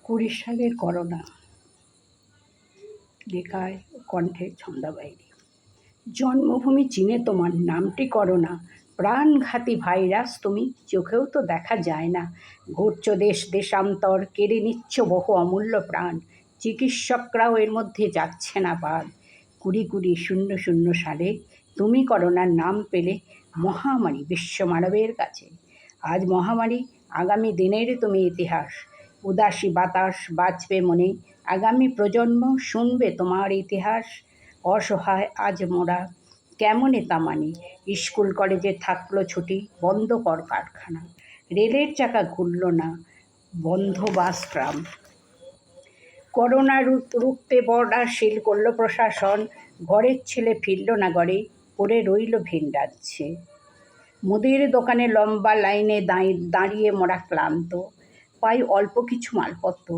20 সালের করোনা। লেখায় কণ্ঠে ছন্দাবাহিনী। জন্মভূমি চীনে তোমার নামটি করোনা, প্রাণঘাতী ভাইরাস তুমি, চোখেও তো দেখা যায় না। ঘুরছ দেশ দেশান্তর, কেড়ে নিচ্ছ বহু অমূল্য প্রাণ, চিকিৎসকরাও এর মধ্যে যাচ্ছে না বাদ। 2020 সালে তুমি করোনার নাম পেলে মহামারী বিশ্বমানবের কাছে। আজ মহামারী, আগামী দিনের তুমি ইতিহাস। উদাসী বাতাস বাঁচবে মনে, আগামী প্রজন্ম শুনবে তোমার ইতিহাস। অসহায় আজ মোরা, কেমনে তা মানি? স্কুল কলেজে থাকলো ছুটি, বন্ধ কর কারখানা। রেলের চাকা ঘুরল না, বন্ধ বাস ট্রাম। করোনা রুখতে বর্ডার সিল করলো প্রশাসন, ঘরের ছেলে ফিরল না ঘরে, পড়ে রইল ভিন রাজ্যে। মুদির দোকানে লম্বা লাইনে দাঁড়িয়ে মোরা ক্লান্ত, পাই অল্প কিছু মালপত্র,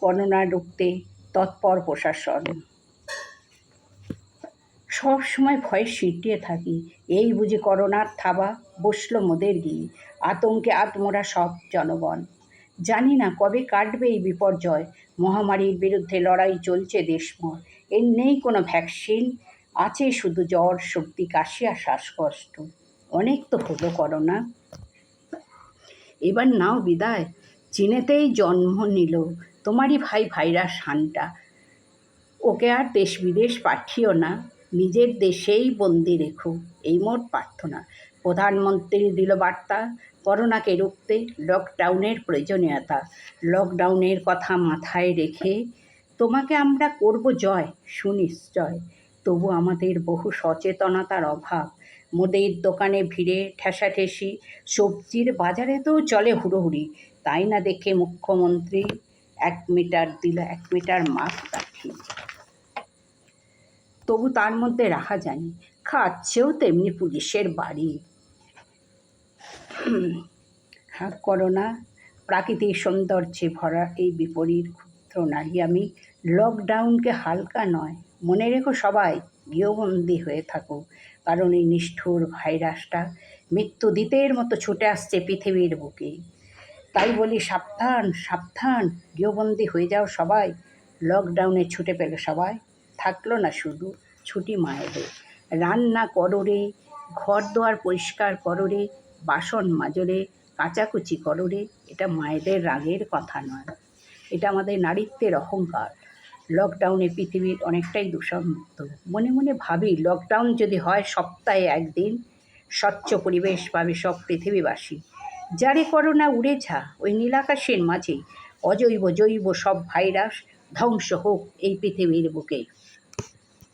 করোনা রুখতে তৎপর প্রশাসন। সব সময় ভয়ে সিটিয়ে থাকি, এই বুঝি করোনার থাবা, বসলো মোদের গিয়ে, আতঙ্কে আত্মরা সব জনগণ। জানি না কবে কাটবে এই বিপর্যয়, মহামারীর বিরুদ্ধে লড়াই চলছে দেশময়। এর নেই কোনো ভ্যাকসিন, আছে শুধু জ্বর, সর্দি, কাশি আর শ্বাসকষ্ট। অনেক তো হলো করোনা, এবার নাও বিদায়। চীনেতেই জন্ম নিল তোমারই ভাই ভাইরাস হানটা, ওকে আর দেশ বিদেশ পাঠিও না, নিজের দেশেই বন্দি রেখো, এই মোট প্রার্থনা। প্রধানমন্ত্রী দিল বার্তা, করোনাকে রুখতে লকডাউনের প্রয়োজনীয়তা। লকডাউনের কথা মাথায় রেখে তোমাকে আমরা করব জয় সুনিশ্চয়। তবু আমাদের বহু সচেতনতার অভাব, মুদির দোকানে ভিড়ে ঠেসাঠেসি, সবজির বাজারে তো চলে হুড়োহুড়ি। তাই না দেখে মুখ্যমন্ত্রী 1 মিটার দিল, 1 মিটার মাস্ক রাখি। তবু তার মধ্যে রাখা জানি, খাচ্ছেও তেমনি পুলিশের বাড়ি। করোনা, প্রাকৃতিক সৌন্দর্যে ভরা এই বিপরীত ক্ষুদ্র নারী আমি। লকডাউনকে হালকা নয়, মনে রেখো সবাই, গৃহবন্দী হয়ে থাকো, কারণ এই নিষ্ঠুর ভাইরাসটা মৃত্যু দিতের মতো ছুটে আসছে পৃথিবীর বুকে। তাই বলি সাবধান সাবধান, গৃহবন্দী হয়ে যাও সবাই। লকডাউনে ছুটে পেল সবাই, থাকলো না শুধু ছুটি মায়েদের। রান্না করো রে, ঘর দোয়ার পরিষ্কার করো রে, বাসন মাজো রে, কাচাকুচি করো রে। এটা মায়েদের রাগের কথা নয়, এটা আমাদের নারীত্বের অহংকার। লকডাউনে পৃথিবীর অনেকটাই দূষণমুক্ত। মনে মনে ভাবি, লকডাউন যদি হয় সপ্তাহে 1 দিন, স্বচ্ছ পরিবেশ পাবে সব পৃথিবীবাসী। যারে করোনা উড়ে যা ওই নীলাকাশের মাঝে, অজৈব জৈব সব ভাইরাস ধ্বংস হোক এই পৃথিবীর বুকে।